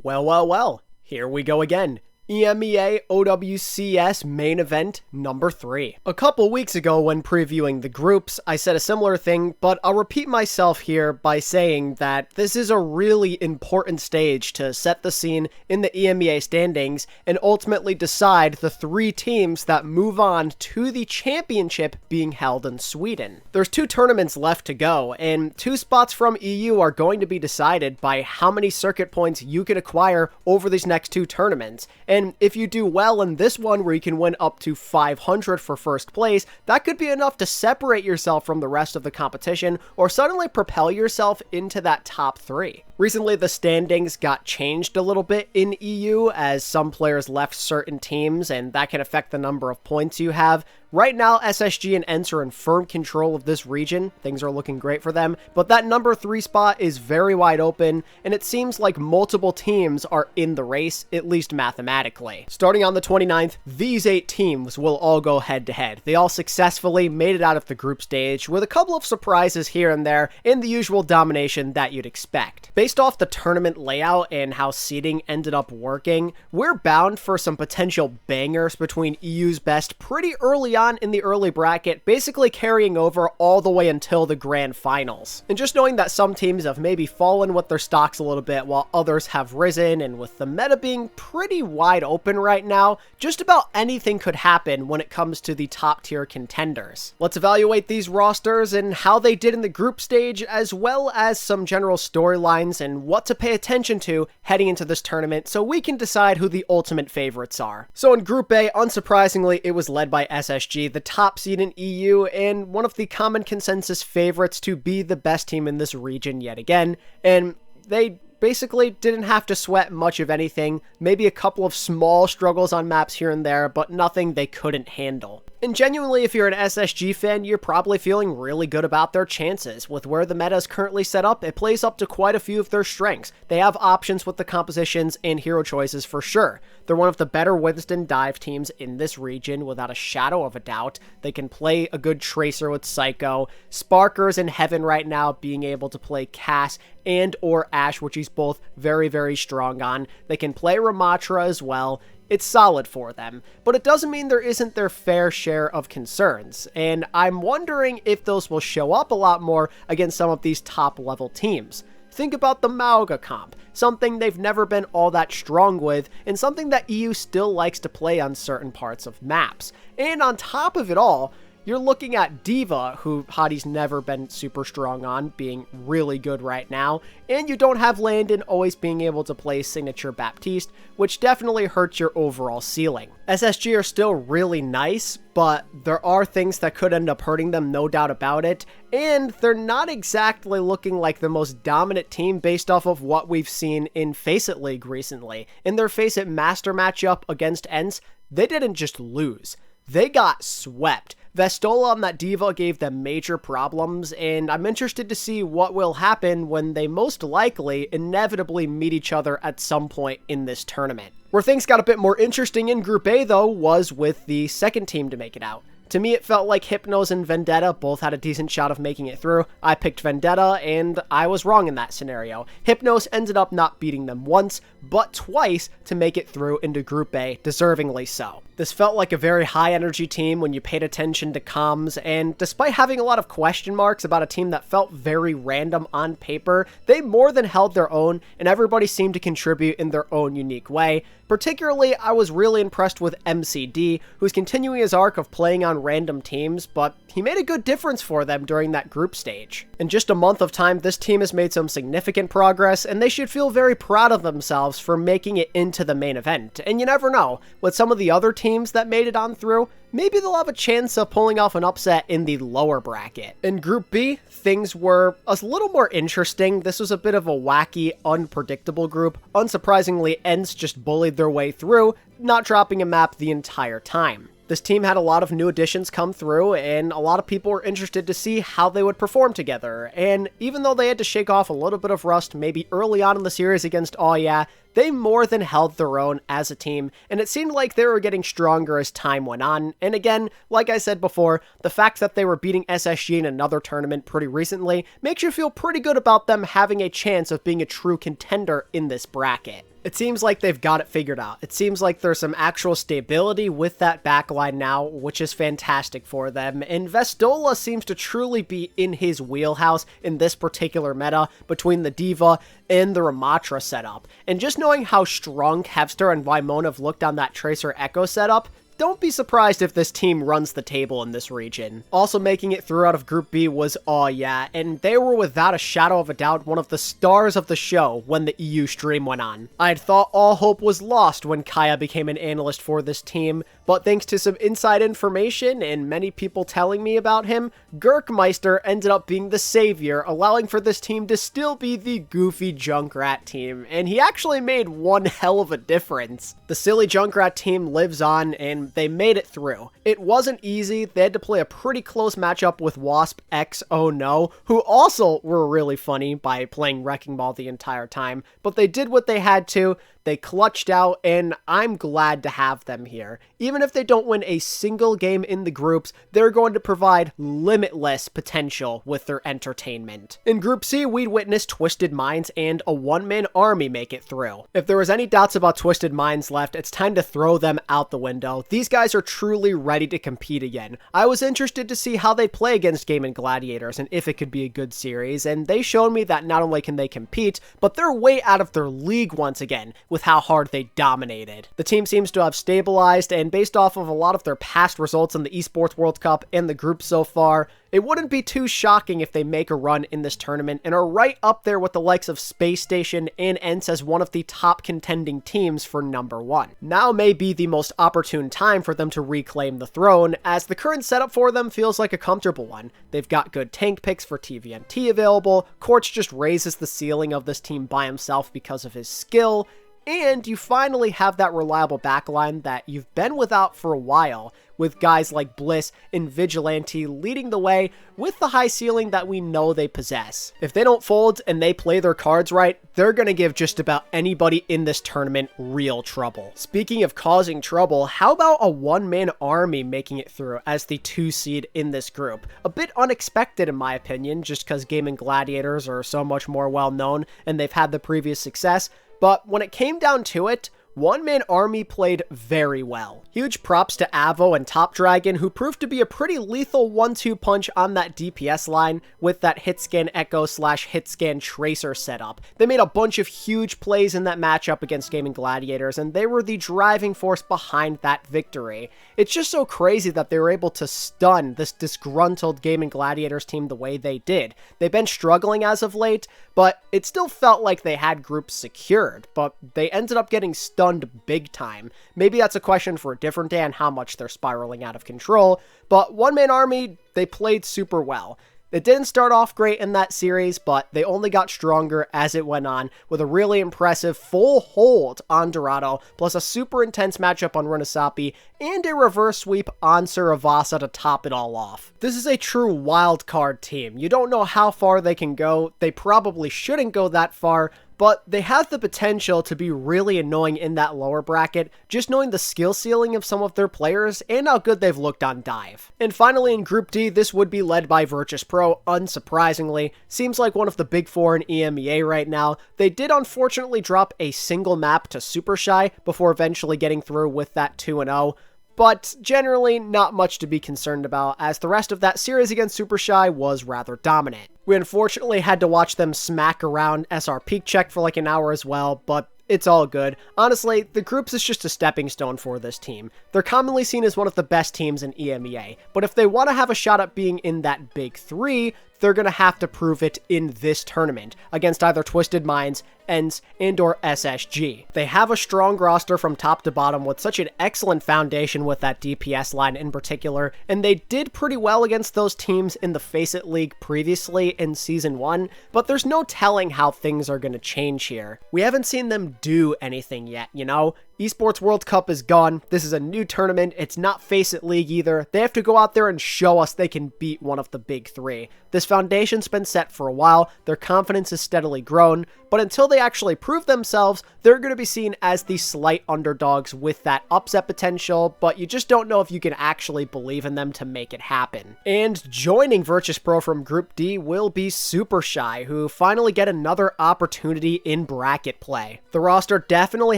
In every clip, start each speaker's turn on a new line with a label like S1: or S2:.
S1: Well, here we go again. EMEA OWCS main event number 3. A couple weeks ago when previewing the groups, I said a similar thing, but I'll repeat myself here by saying that this is a really important stage to set the scene in the EMEA standings and ultimately decide the 3 teams that move on to the championship being held in Sweden. There's 2 tournaments left to go, and 2 spots from EU are going to be decided by how many circuit points you can acquire over these next 2 tournaments. And if you do well in this one where you can win up to 500 for first place, that could be enough to separate yourself from the rest of the competition or suddenly propel yourself into that top 3. Recently, the standings got changed a little bit in EU as some players left certain teams, and that can affect the number of points you have. Right now, SSG and ENCE are in firm control of this region. Things are looking great for them, but that number 3 spot is very wide open, and it seems like multiple teams are in the race, at least mathematically. Starting on the 29th, these 8 teams will all go head-to-head. They all successfully made it out of the group stage, with a couple of surprises here and there, and the usual domination that you'd expect. Based off the tournament layout and how seeding ended up working, we're bound for some potential bangers between EU's best pretty early on in the early bracket, basically carrying over all the way until the grand finals. And just knowing that some teams have maybe fallen with their stocks a little bit while others have risen, and with the meta being pretty wide open right now, just about anything could happen when it comes to the top tier contenders. Let's evaluate these rosters and how they did in the group stage, as well as some general storylines and what to pay attention to heading into this tournament so we can decide who the ultimate favorites are. So in Group A, unsurprisingly, it was led by SSG, the top seed in EU, and one of the common consensus favorites to be the best team in this region yet again, and they basically didn't have to sweat much of anything, maybe a couple of small struggles on maps here and there, but nothing they couldn't handle. And genuinely, if you're an SSG fan, you're probably feeling really good about their chances. With where the meta is currently set up, it plays up to quite a few of their strengths. They have options with the compositions and hero choices for sure. They're one of the better Winston dive teams in this region without a shadow of a doubt. They can play a good Tracer with Psycho. Sparker's in heaven right now, being able to play Cass and or Ashe, which he's both very, very strong on. They can play Ramatra as well. It's solid for them, but it doesn't mean there isn't their fair share of concerns, and I'm wondering if those will show up a lot more against some of these top-level teams. Think about the Mauga comp, something they've never been all that strong with, and something that EU still likes to play on certain parts of maps. And on top of it all, you're looking at D.Va, who Hadi's never been super strong on, being really good right now, and you don't have Landon always being able to play signature Baptiste, which definitely hurts your overall ceiling. SSG are still really nice, but there are things that could end up hurting them, no doubt about it, and they're not exactly looking like the most dominant team based off of what we've seen in Faceit League recently. In their Faceit Master matchup against ENCE, they didn't just lose, they got swept. Vestola on that D.Va gave them major problems, and I'm interested to see what will happen when they most likely inevitably meet each other at some point in this tournament. Where things got a bit more interesting in Group A, though, was with the second team to make it out. To me, it felt like Hypnos and Vendetta both had a decent shot of making it through. I picked Vendetta, and I was wrong in that scenario. Hypnos ended up not beating them once, but twice to make it through into Group A, deservingly so. This felt like a very high-energy team when you paid attention to comms, and despite having a lot of question marks about a team that felt very random on paper, they more than held their own, and everybody seemed to contribute in their own unique way. Particularly, I was really impressed with MCD, who's continuing his arc of playing on random teams, but he made a good difference for them during that group stage. In just a month of time, this team has made some significant progress, and they should feel very proud of themselves for making it into the main event. And you never know, with some of the other teams that made it on through, maybe they'll have a chance of pulling off an upset in the lower bracket. In Group B, things were a little more interesting. This was a bit of a wacky, unpredictable group. Unsurprisingly, ENCE just bullied their way through, not dropping a map the entire time. This team had a lot of new additions come through, and a lot of people were interested to see how they would perform together. And even though they had to shake off a little bit of rust maybe early on in the series against OWCS, they more than held their own as a team, and it seemed like they were getting stronger as time went on. And again, like I said before, the fact that they were beating SSG in another tournament pretty recently makes you feel pretty good about them having a chance of being a true contender in this bracket. It seems like they've got it figured out. It seems like there's some actual stability with that backline now, which is fantastic for them. And Vestola seems to truly be in his wheelhouse in this particular meta between the D.Va and the Ramattra setup. And just knowing how strong Kevster and Vaimon have looked on that Tracer Echo setup, don't be surprised if this team runs the table in this region. Also making it through out of Group B was OWCS, and they were without a shadow of a doubt one of the stars of the show when the EU stream went on. I had thought all hope was lost when Kaya became an analyst for this team, but thanks to some inside information and many people telling me about him, Gurkmeister ended up being the savior, allowing for this team to still be the goofy Junkrat team, and he actually made one hell of a difference. The silly Junkrat team lives on, and they made it through. It wasn't easy. They had to play a pretty close matchup with Wasp X Oh No, who also were really funny by playing Wrecking Ball the entire time, but they did what they had to. They clutched out, and I'm glad to have them here. Even if they don't win a single game in the groups, they're going to provide limitless potential with their entertainment. In Group C, we'd witnessed Twisted Minds and a one-man army make it through. If there was any doubts about Twisted Minds left, it's time to throw them out the window. These guys are truly ready to compete again. I was interested to see how they play against Gaming Gladiators and if it could be a good series, and they showed me that not only can they compete, but they're way out of their league once again, with how hard they dominated. The team seems to have stabilized, and based off of a lot of their past results in the Esports World Cup and the group so far, it wouldn't be too shocking if they make a run in this tournament and are right up there with the likes of Space Station and ENCE as one of the top contending teams for #1. Now may be the most opportune time for them to reclaim the throne, as the current setup for them feels like a comfortable one. They've got good tank picks for TVNT available, Quartz just raises the ceiling of this team by himself because of his skill, and you finally have that reliable backline that you've been without for a while, with guys like Bliss and Vigilante leading the way with the high ceiling that we know they possess. If they don't fold and they play their cards right, they're going to give just about anybody in this tournament real trouble. Speaking of causing trouble, how about a one-man army making it through as the 2 seed in this group? A bit unexpected in my opinion, just because Gaming Gladiators are so much more well-known and they've had the previous success. But when it came down to it, one-man army played very well. Huge props to Avo and Top Dragon, who proved to be a pretty lethal 1-2 punch on that DPS line with that hitscan echo / hitscan tracer setup. They made a bunch of huge plays in that matchup against Gaming Gladiators, and they were the driving force behind that victory. It's just so crazy that they were able to stun this disgruntled Gaming Gladiators team the way they did. They've been struggling as of late, but it still felt like they had groups secured, but they ended up getting stunned big time. Maybe that's a question for a different day on how much they're spiraling out of control, but one-man army, they played super well. It didn't start off great in that series, but they only got stronger as it went on, with a really impressive full hold on Dorado, plus a super intense matchup on Runasapi, and a reverse sweep on Suravasa to top it all off. This is a true wildcard team. You don't know how far they can go. They probably shouldn't go that far, but they have the potential to be really annoying in that lower bracket, just knowing the skill ceiling of some of their players and how good they've looked on Dive. And finally in Group D, this would be led by Virtus Pro, unsurprisingly. Seems like one of the big 4 in EMEA right now. They did unfortunately drop a single map to Super Shy before eventually getting through with that 2-0. But generally not much to be concerned about, as the rest of that series against Super Shy was rather dominant. We unfortunately had to watch them smack around SR Peak Check for like an hour as well, but it's all good. Honestly, the groups is just a stepping stone for this team. They're commonly seen as one of the best teams in EMEA, but if they want to have a shot at being in that big 3, they're going to have to prove it in this tournament against either Twisted Minds, ENCE, and/or SSG. They have a strong roster from top to bottom with such an excellent foundation with that DPS line in particular, and they did pretty well against those teams in the Face It League previously in Season 1, but there's no telling how things are going to change here. We haven't seen them do anything yet, you know? Esports World Cup is gone. This is a new tournament. It's not Face It League either. They have to go out there and show us they can beat one of the big 3. This foundation's been set for a while. Their confidence has steadily grown, but until they actually prove themselves, they're going to be seen as the slight underdogs with that upset potential, but you just don't know if you can actually believe in them to make it happen. And joining Virtus.pro from Group D will be Super Shy, who finally get another opportunity in bracket play. The roster definitely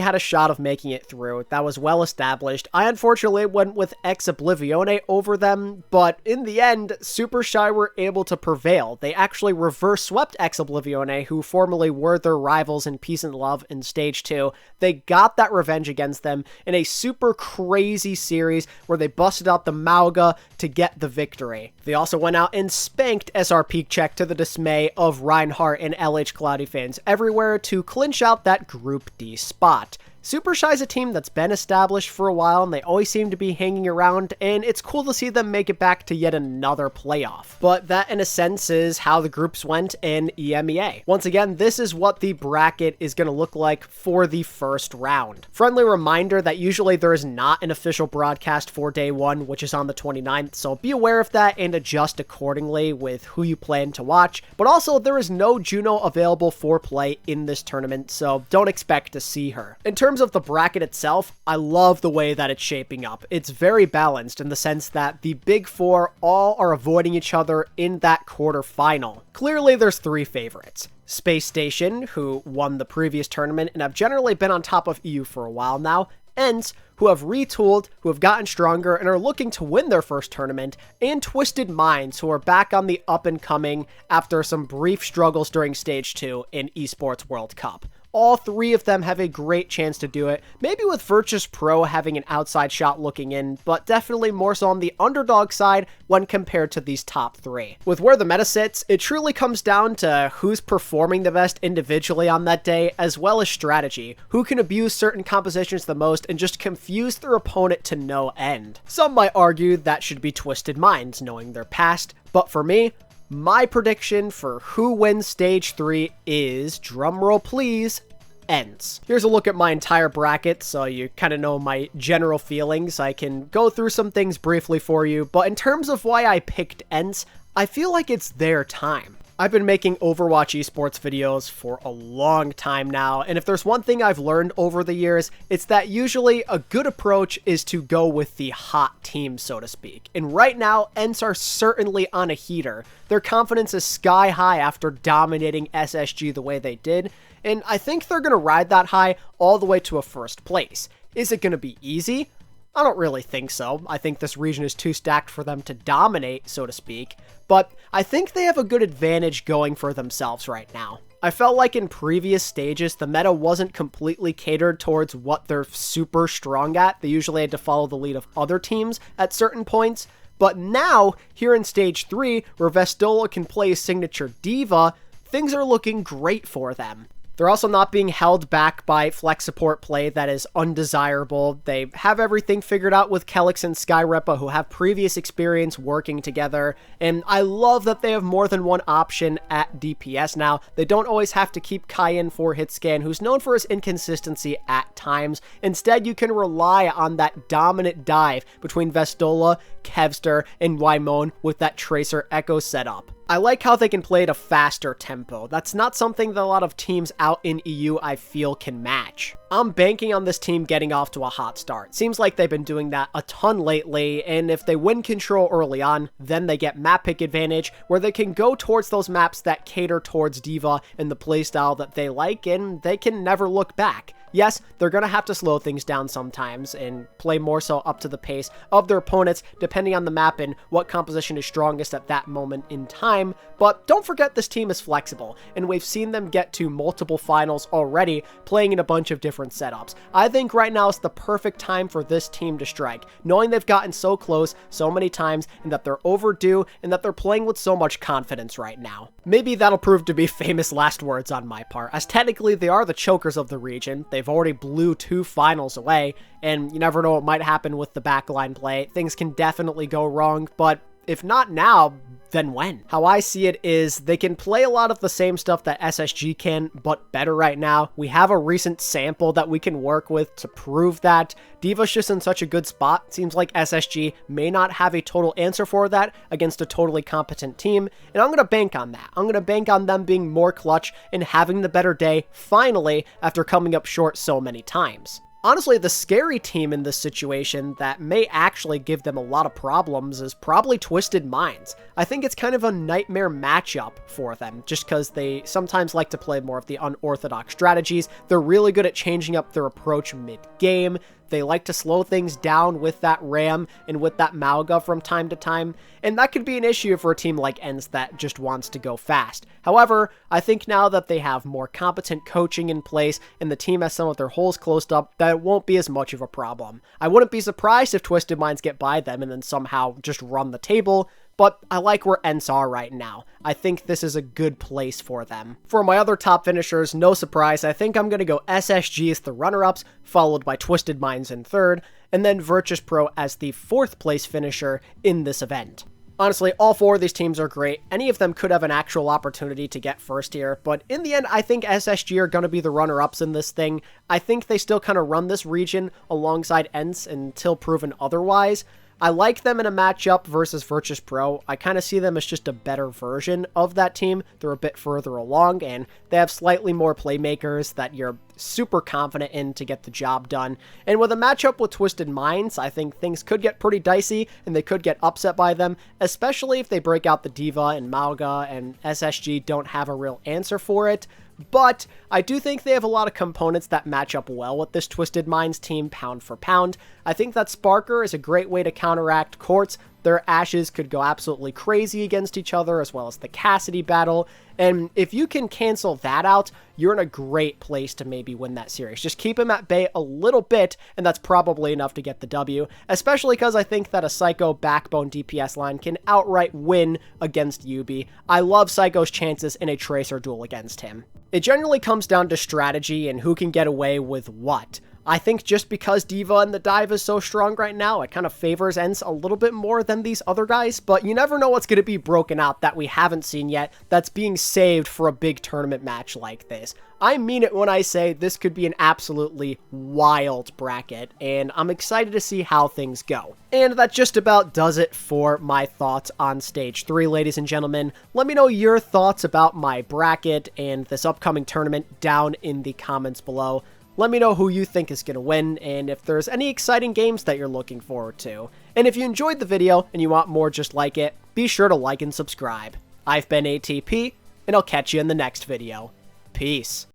S1: had a shot of making it through. That was well established. I unfortunately went with alexyOWL over them, but in the end, Super Shy were able to prevail. They actually reverse swept alexyOWL, who formerly were their rivals in Peace and Love in Stage 2. They got that revenge against them in a super crazy series where they busted out the Mauga to get the victory. They also went out and spanked SR Peak Check to the dismay of Reinhardt and LH Cloudy fans everywhere to clinch out that Group D spot. Super Shy is a team that's been established for a while, and they always seem to be hanging around, and it's cool to see them make it back to yet another playoff. But that, in a sense, is how the groups went in EMEA. Once again, this is what the bracket is going to look like for the first round. Friendly reminder that usually there is not an official broadcast for Day 1, which is on the 29th, so be aware of that and adjust accordingly with who you plan to watch. But also, there is no Juno available for play in this tournament, so don't expect to see her. In terms of the bracket itself, I love the way that it's shaping up. It's very balanced in the sense that the big four all are avoiding each other in that quarterfinal. Clearly, there's three favorites. Space Station, who won the previous tournament and have generally been on top of EU for a while now, ENCE, who have retooled, who have gotten stronger, and are looking to win their first tournament, and Twisted Minds, who are back on the up-and-coming after some brief struggles during Stage 2 in Esports World Cup. All three of them have a great chance to do it, maybe with Virtus.pro having an outside shot looking in, but definitely more so on the underdog side when compared to these top three. With where the meta sits, it truly comes down to who's performing the best individually on that day, as well as strategy, who can abuse certain compositions the most and just confuse their opponent to no end. Some might argue that should be Twisted Minds, knowing their past, but for me, my prediction for who wins Stage 3 is, drumroll please, ENCE. Here's a look at my entire bracket, so you kind of know my general feelings. I can go through some things briefly for you, but in terms of why I picked ENCE, I feel like it's their time. I've been making Overwatch esports videos for a long time now, and if there's one thing I've learned over the years, it's that usually a good approach is to go with the hot team, so to speak. And right now, ENCE are certainly on a heater. Their confidence is sky high after dominating SSG the way they did, and I think they're going to ride that high all the way to a first place. Is it going to be easy? I don't really think so. I think this region is too stacked for them to dominate, so to speak, but I think they have a good advantage going for themselves right now. I felt like in previous stages, the meta wasn't completely catered towards what they're super strong at. They usually had to follow the lead of other teams at certain points, but now, here in Stage 3, where Vestola can play his signature diva, things are looking great for them. They're also not being held back by flex support play that is undesirable. They have everything figured out with Kelix and Skyrepa, who have previous experience working together, and I love that they have more than one option at DPS now. They don't always have to keep Cayenne for Hitscan, who's known for his inconsistency at times. Instead, you can rely on that dominant dive between Vestola, Kevster, and Waimon with that Tracer Echo setup. I like how they can play at a faster tempo. That's not something that a lot of teams out in EU I feel can match. I'm banking on this team getting off to a hot start. Seems like they've been doing that a ton lately, and if they win control early on, then they get map pick advantage, where they can go towards those maps that cater towards Diva and the playstyle that they like, and they can never look back. Yes, they're going to have to slow things down sometimes and play more so up to the pace of their opponents depending on the map and what composition is strongest at that moment in time, but don't forget this team is flexible, and we've seen them get to multiple finals already playing in a bunch of different setups. I think right now is the perfect time for this team to strike, knowing they've gotten so close so many times and that they're overdue and that they're playing with so much confidence right now. Maybe that'll prove to be famous last words on my part, as technically they are the chokers of the region. They've already blew 2 finals away, and you never know what might happen with the backline play. Things can definitely go wrong, but If not now, then when? How I see it is they can play a lot of the same stuff that SSG can, but better right now. We have a recent sample that we can work with to prove that. D.Va's just in such a good spot. Seems like SSG may not have a total answer for that against a totally competent team, and I'm going to bank on that. I'm going to bank on them being more clutch and having the better day, finally, after coming up short so many times. Honestly, the scary team in this situation that may actually give them a lot of problems is probably Twisted Minds. I think it's kind of a nightmare matchup for them, just because they sometimes like to play more of the unorthodox strategies. They're really good at changing up their approach mid-game. They like to slow things down with that Ram and with that Mauga from time to time, and that could be an issue for a team like ENCE that just wants to go fast. However, I think now that they have more competent coaching in place and the team has some of their holes closed up, that it won't be as much of a problem. I wouldn't be surprised if Twisted Minds get by them and then somehow just run the table, but I like where ENCE are right now. I think this is a good place for them. For my other top finishers, no surprise, I think I'm going to go SSG as the runner-ups, followed by Twisted Minds in third, and then Virtus.pro as the fourth place finisher in this event. Honestly, all four of these teams are great. Any of them could have an actual opportunity to get first here, but in the end, I think SSG are going to be the runner-ups in this thing. I think they still kind of run this region alongside ENCE until proven otherwise. I like them in a matchup versus Virtus.pro. I kind of see them as just a better version of that team. They're a bit further along, and they have slightly more playmakers that you're super confident in to get the job done. And with a matchup with Twisted Minds, I think things could get pretty dicey, and they could get upset by them, especially if they break out the D.Va and Mauga, and SSG don't have a real answer for it. But I do think they have a lot of components that match up well with this Twisted Minds team pound for pound. I think that Sparker is a great way to counteract Quartz. Their Ashes could go absolutely crazy against each other, as well as the Cassidy battle. And if you can cancel that out, you're in a great place to maybe win that series. Just keep him at bay a little bit, and that's probably enough to get the W, especially because I think that a Psycho backbone DPS line can outright win against Yubi. I love Psycho's chances in a Tracer duel against him. It generally comes down to strategy and who can get away with what. I think just because D.Va and the dive is so strong right now, it kind of favors ENCE a little bit more than these other guys, but you never know what's going to be broken out that we haven't seen yet that's being saved for a big tournament match like this. I mean it when I say this could be an absolutely wild bracket, and I'm excited to see how things go. And that just about does it for my thoughts on Stage 3, ladies and gentlemen. Let me know your thoughts about my bracket and this upcoming tournament down in the comments below. Let me know who you think is going to win, and if there's any exciting games that you're looking forward to. And if you enjoyed the video and you want more just like it, be sure to like and subscribe. I've been ATP, and I'll catch you in the next video. Peace.